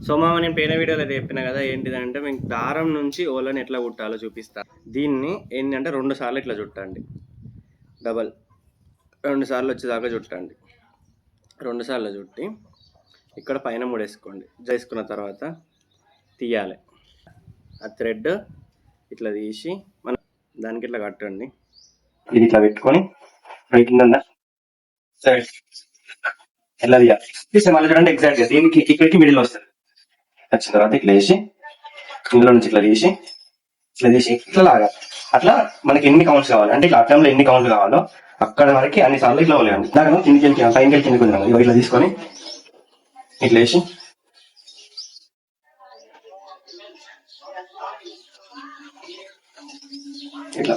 So నేను పోయిన వీడియోలో అయితే చెప్పిన కదా ఏంటిదంటే మీకు దారం నుంచి ఓలని ఎట్లా కుట్టాలో చూపిస్తా. దీన్ని ఏంటంటే 2 సార్లు ఇట్లా చుట్టండి, డబల్ 2 సార్లు వచ్చేదాకా చుట్టండి. 2 సార్లు చుట్టి ఇక్కడ పైన ముడేసుకోండి. వేసుకున్న తర్వాత తీయాలి. ఆ థ్రెడ్ ఇట్లా తీసి మనం దానికి ఇట్లా కట్టండి. ఇది ఇట్లా పెట్టుకొని కింద ఎలా తీయాలి మళ్ళీ చూడండి. ఎగ్జాక్ట్గా దీనికి ఇక్కడికి మిడిల్ వస్తుంది. వచ్చిన తర్వాత ఇట్లా వేసి ఇందులో నుంచి ఇట్లా తీసి ఇట్లా లాగాలి. అట్లా మనకి ఎన్ని కౌంట్స్ కావాలి అంటే ఇట్లా అట్టంలో ఎన్ని కౌంట్లు కావాలో అక్కడ వరకు అన్ని సార్లు ఇట్లా వదిలేయండి. దాని కిందికి వెళ్ళి పైకి వెళ్ళి కిందికి వదిలేండి. ఇట్లా తీసుకొని ఇట్లా వేసి ఇట్లా